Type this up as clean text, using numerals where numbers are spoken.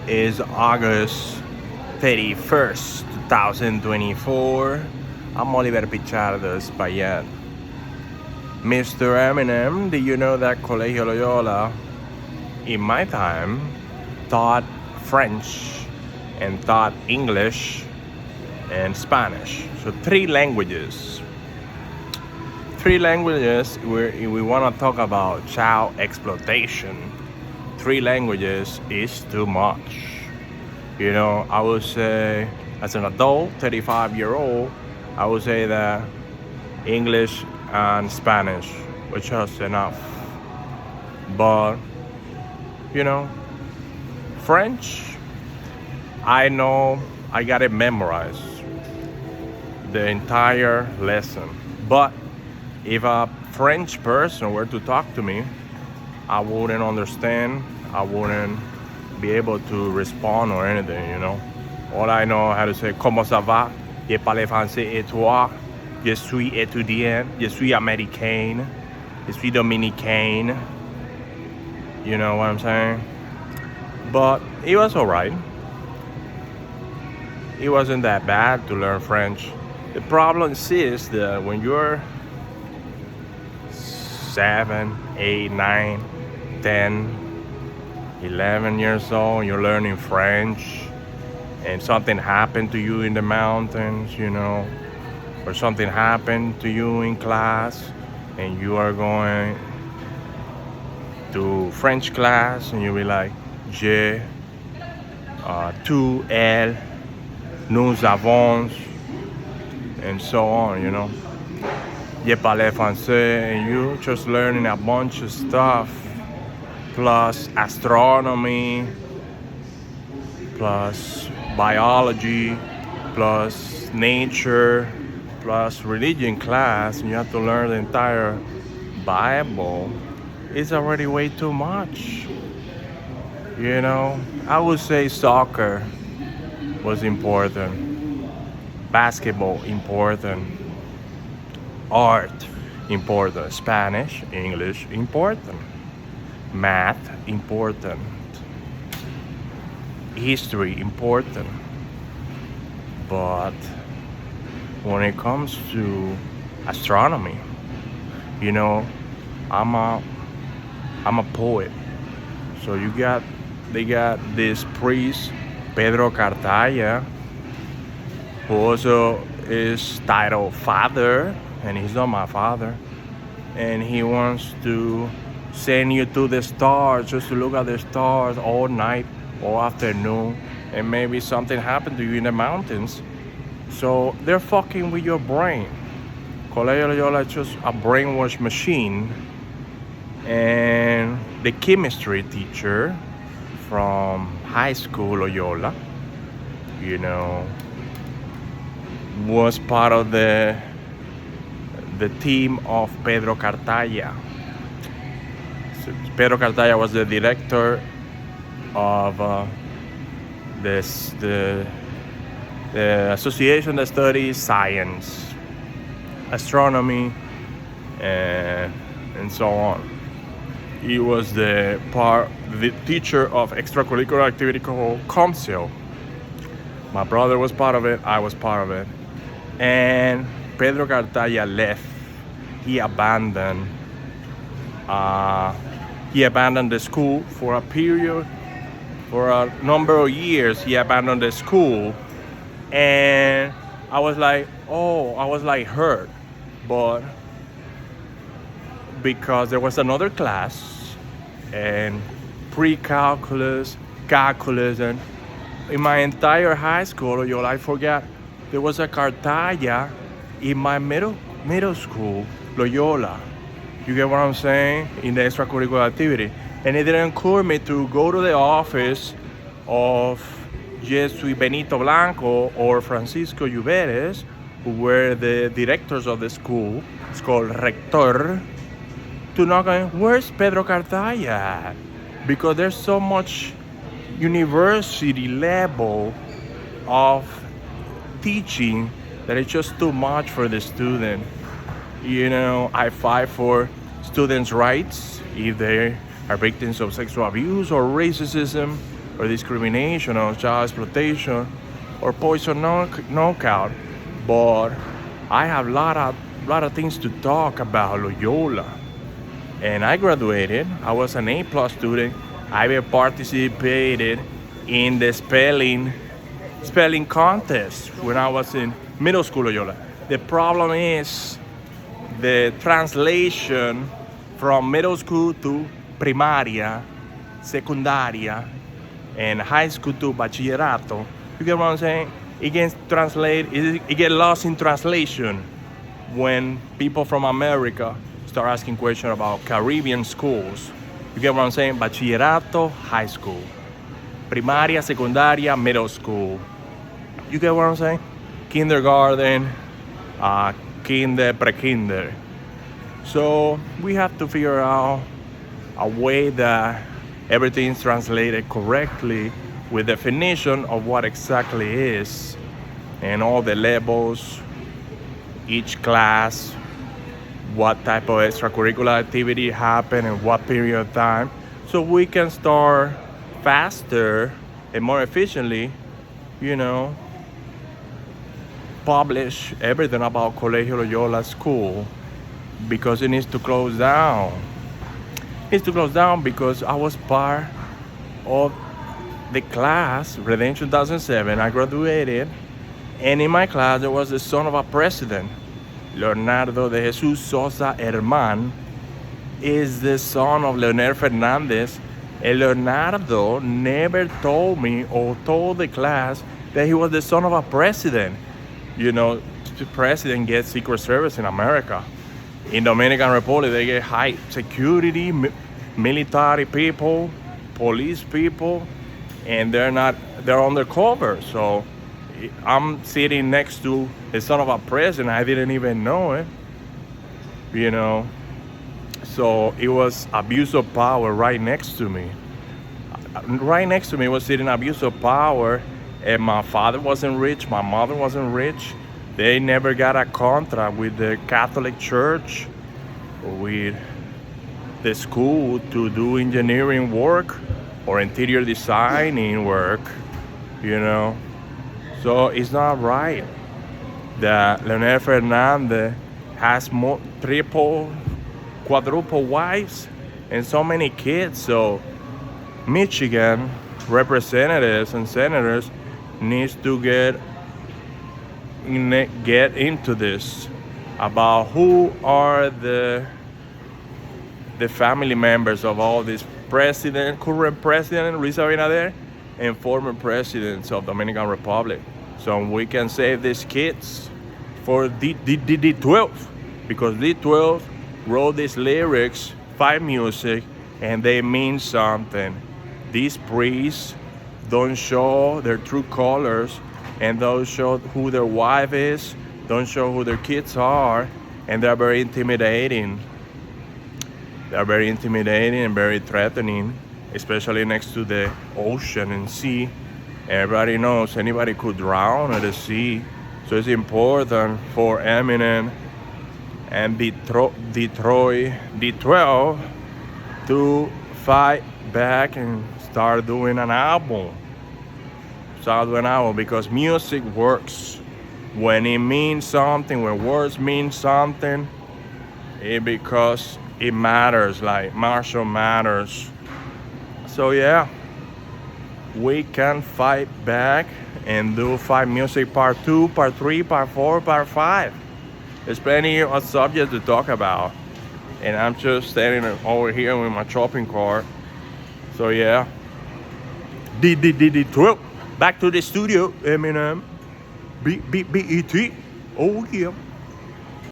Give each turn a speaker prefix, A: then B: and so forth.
A: is August 31st, 2024. I'm Oliver Pichardo Espaillat. Mr. Eminem, do you know that Colegio Loyola, in my time, taught French and taught English and Spanish? So three languages. We want to talk about child exploitation. Three languages is too much. You know, I would say, as an adult, 35-year-old, I would say that English and Spanish were just enough. But, you know, French, I know I got it memorized, the entire lesson. But if a French person were to talk to me, I wouldn't understand. I wouldn't be able to respond or anything, you know. All I know how to say, comment ça va? Je parle français et toi? Je suis étudiant. Je suis américain. Je suis dominicain. You know what I'm saying? But it was alright. It wasn't that bad to learn French. The problem is that when you're 7, 8, 9, 10, 11 years old, you're learning French, and something happened to you in the mountains, you know, or something happened to you in class, and you are going to French class, and you'll be like, tu, elle, nous avons, and so on, you know. Je parle français, and you just learning a bunch of stuff, plus astronomy, plus biology, plus nature, plus religion class, and you have to learn the entire Bible. It's already way too much. You know, I would say soccer was important, basketball important, art important, Spanish, English important, math important, history important. But when it comes to astronomy, you know, I'm a poet. So they got this priest, Pedro Cartaya, who also is titled father, and he's not my father, and he wants to send you to the stars, just to look at the stars all night or afternoon, and maybe something happened to you in the mountains. So they're fucking with your brain. Colegio Loyola is just a brainwash machine. And the chemistry teacher from high school Loyola, you know, was part of the team of Pedro Cartaya. So Pedro Cartaya was the director of the association that studies science, astronomy, and so on. He was the teacher of extracurricular activity called COMSIL. My brother was part of it. I was part of it. And Pedro Cartaya left. He abandoned the school for a period, for a number of years. He abandoned the school, and I was like hurt, but because there was another class and pre-calculus, calculus, and in my entire high school, I forgot there was a Cartaya in my middle school, Loyola. You get what I'm saying? In the extracurricular activity. And it didn't occur me to go to the office of Jesuit Benito Blanco or Francisco Lluveres, who were the directors of the school. It's called Rector. To knock on, where's Pedro Cartaya? Because there's so much university level of teaching that it's just too much for the student. You know, I fight for students' rights if they are victims of sexual abuse or racism or discrimination or child exploitation or poison knockout, but I have lot of things to talk about Loyola. And I graduated. I was an A+ student. I participated in the spelling contest when I was in middle school Loyola. The problem is the translation from middle school to primaria, secundaria, and high school to bachillerato. You get what I'm saying? It gets it get lost in translation when people from America start asking questions about Caribbean schools. You get what I'm saying? Bachillerato, high school. Primaria, secundaria, middle school. You get what I'm saying? Kindergarten, kinder, pre-kinder. So we have to figure out a way that everything's translated correctly with definition of what exactly is and all the levels, each class, what type of extracurricular activity happened and what period of time, so we can start faster and more efficiently, publish everything about Colegio Loyola School, because it needs to close down. It needs to close down because I was part of the class, Redemption 2007. I graduated, and in my class there was the son of a president, Leonardo de Jesus Sosa Herman, is the son of Leonel Fernandez. And Leonardo never told me or told the class that he was the son of a president. The president gets Secret Service in America. In Dominican Republic, they get high security, military people, police people, and they're undercover. So I'm sitting next to the son of a president. I didn't even know it, So it was abuse of power right next to me. Right next to me was sitting abuse of power, and my father wasn't rich, my mother wasn't rich. They never got a contract with the Catholic Church, with the school to do engineering work or interior designing work, So it's not right that Leonel Fernandez has triple, quadruple wives and so many kids. So Michigan representatives and senators needs to get into this about who are the family members of all these current president Luis Abinader, and former presidents of Dominican Republic, so we can save these kids for D12, because D12 wrote these lyrics, fight music, and they mean something. These priests don't show their true colors and don't show who their wife is, don't show who their kids are, and they're very intimidating. They're very intimidating and very threatening, especially next to the ocean and sea. Everybody knows anybody could drown at the sea. So it's important for Eminem and D12 to fight back and start doing an album. Because music works. When it means something, when words mean something, because it matters, like Marshall matters. So yeah, we can fight back and do fight music part 2, part 3, part 4, part 5. There's plenty of subjects to talk about. And I'm just standing over here with my shopping cart. So yeah, D12. Back to the studio, Eminem. BET. Oh yeah.